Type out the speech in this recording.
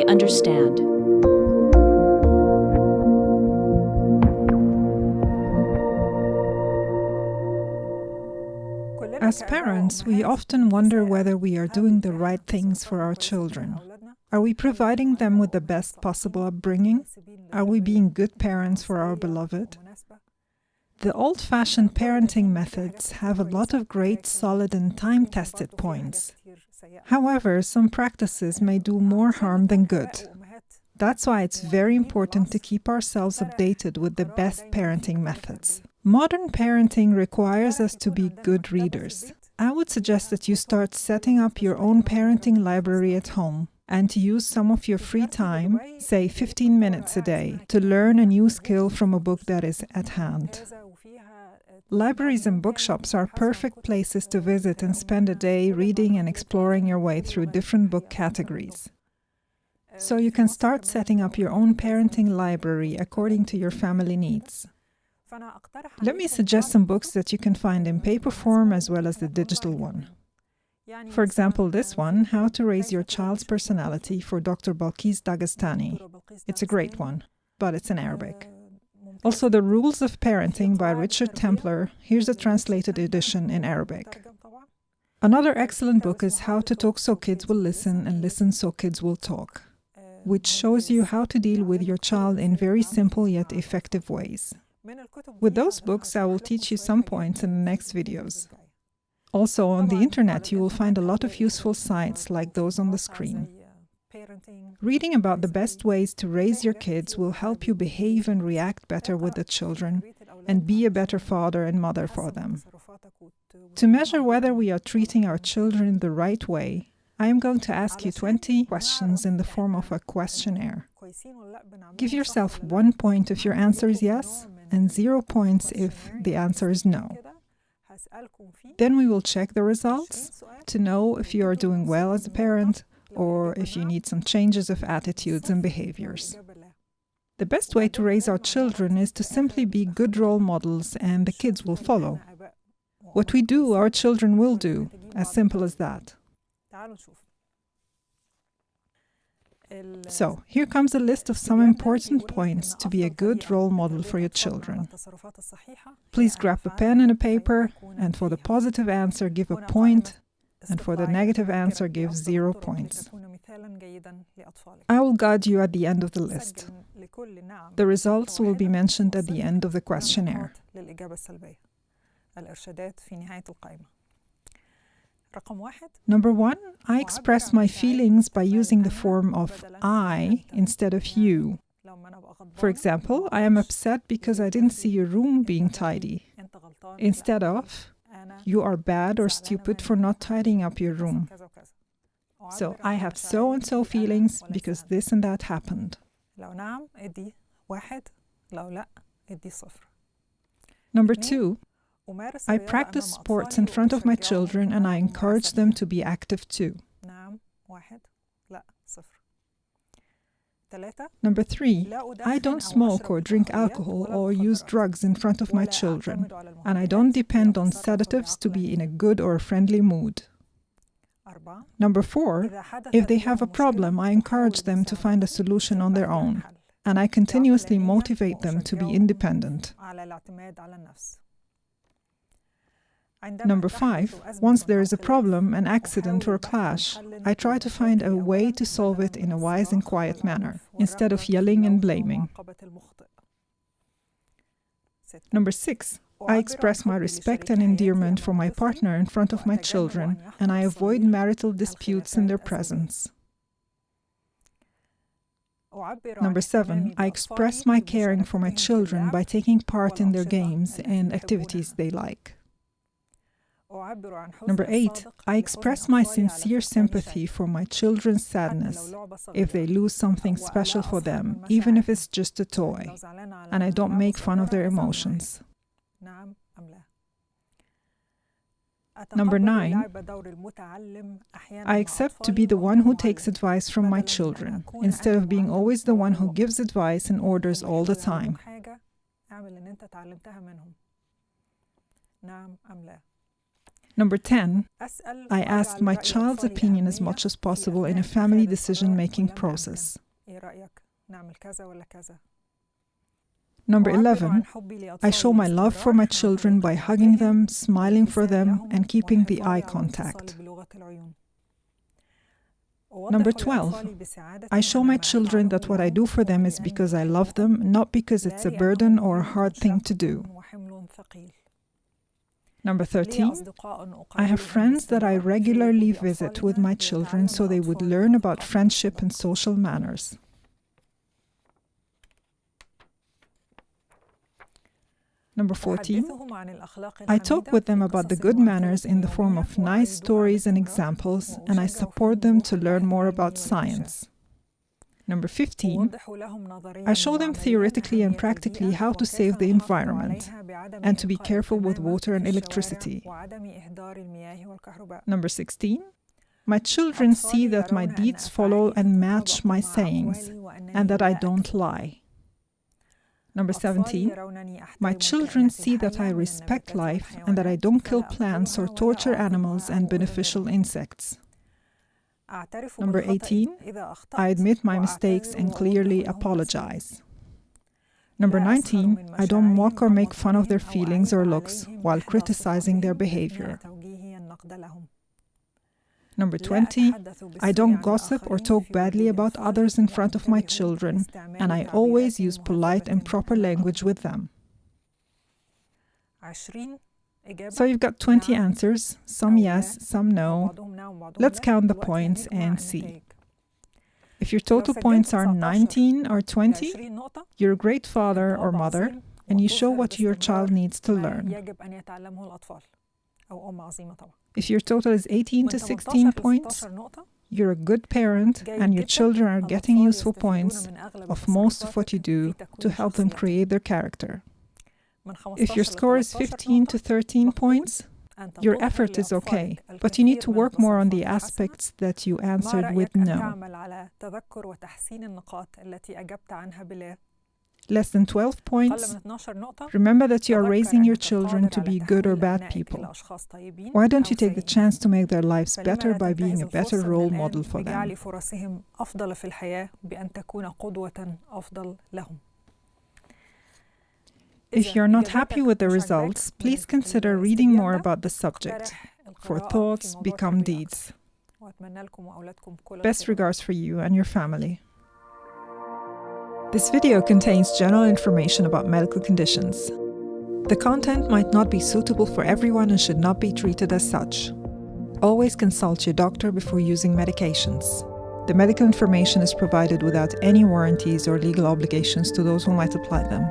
Understand. As parents, we often wonder whether we are doing the right things for our children. Are we providing them with the best possible upbringing? Are we being good parents for our beloved? The old-fashioned parenting methods have a lot of great, solid and time-tested points. However, some practices may do more harm than good. That's why it's very important to keep ourselves updated with the best parenting methods. Modern parenting requires us to be good readers. I would suggest that you start setting up your own parenting library at home and to use some of your free time, say 15 minutes a day, to learn a new skill from a book that is at hand. Libraries and bookshops are perfect places to visit and spend a day reading and exploring your way through different book categories. So you can start setting up your own parenting library according to your family needs. Let me suggest some books that you can find in paper form as well as the digital one. For example, this one, How to Raise Your Child's Personality for Dr. Balkis Dagestani. It's a great one, but it's in Arabic. Also, The Rules of Parenting by Richard Templer. Here's a translated edition in Arabic. Another excellent book is How to Talk So Kids Will Listen and Listen So Kids Will Talk, which shows you how to deal with your child in very simple yet effective ways. With those books, I will teach you some points in the next videos. Also, on the internet, you will find a lot of useful sites like those on the screen. Reading about the best ways to raise your kids will help you behave and react better with the children and be a better father and mother for them. To measure whether we are treating our children the right way, I am going to ask you 20 questions in the form of a questionnaire. Give yourself 1 point if your answer is yes, and 0 points if the answer is no. Then we will check the results to know if you are doing well as a parent or if you need some changes of attitudes and behaviors. The best way to raise our children is to simply be good role models and the kids will follow. What we do, our children will do, as simple as that. So, here comes a list of some important points to be a good role model for your children. Please grab a pen and a paper, and for the positive answer give a point, and for the negative answer give 0 points. I will guide you at the end of the list. The results will be mentioned at the end of the questionnaire. Number 1, I express my feelings by using the form of I instead of you. For example, I am upset because I didn't see your room being tidy. Instead of, you are bad or stupid for not tidying up your room. So, I have so and so feelings because this and that happened. Number 2, I practice sports in front of my children and I encourage them to be active too. Number 3, I don't smoke or drink alcohol or use drugs in front of my children, and I don't depend on sedatives to be in a good or friendly mood. Number 4, if they have a problem, I encourage them to find a solution on their own, and I continuously motivate them to be independent. Number 5, once there is a problem, an accident or a clash, I try to find a way to solve it in a wise and quiet manner, instead of yelling and blaming. Number 6, I express my respect and endearment for my partner in front of my children, and I avoid marital disputes in their presence. Number 7, I express my caring for my children by taking part in their games and activities they like. Number 8, I express my sincere sympathy for my children's sadness if they lose something special for them, even if it's just a toy, and I don't make fun of their emotions. Number 9, I accept to be the one who takes advice from my children, instead of being always the one who gives advice and orders all the time. Number 10, I ask my child's opinion as much as possible in a family decision-making process. Number 11, I show my love for my children by hugging them, smiling for them, and keeping the eye contact. Number 12, I show my children that what I do for them is because I love them, not because it's a burden or a hard thing to do. Number 13, I have friends that I regularly visit with my children so they would learn about friendship and social manners. Number 14, I talk with them about the good manners in the form of nice stories and examples, and I support them to learn more about science. Number 15, I show them theoretically and practically how to save the environment and to be careful with water and electricity. Number 16, my children see that my deeds follow and match my sayings and that I don't lie. Number 17, my children see that I respect life and that I don't kill plants or torture animals and beneficial insects. Number 18, I admit my mistakes and clearly apologize. Number 19, I don't mock or make fun of their feelings or looks while criticizing their behavior. Number 20, I don't gossip or talk badly about others in front of my children, and I always use polite and proper language with them. So you've got 20 answers, some yes, some no. Let's count the points and see. If your total points are 19 or 20, you're a great father or mother, and you show what your child needs to learn. If your total is 18 to 16 points, you're a good parent and your children are getting useful points of most of what you do to help them create their character. If your score is 15 to 13 points, your effort is okay, but you need to work more on the aspects that you answered with no. Less than 12 points, remember that you are raising your children to be good or bad people. Why don't you take the chance to make their lives better by being a better role model for them? If you're not happy with the results, please consider reading more about the subject. For thoughts become deeds. Best regards for you and your family. This video contains general information about medical conditions. The content might not be suitable for everyone and should not be treated as such. Always consult your doctor before using medications. The medical information is provided without any warranties or legal obligations to those who might apply them.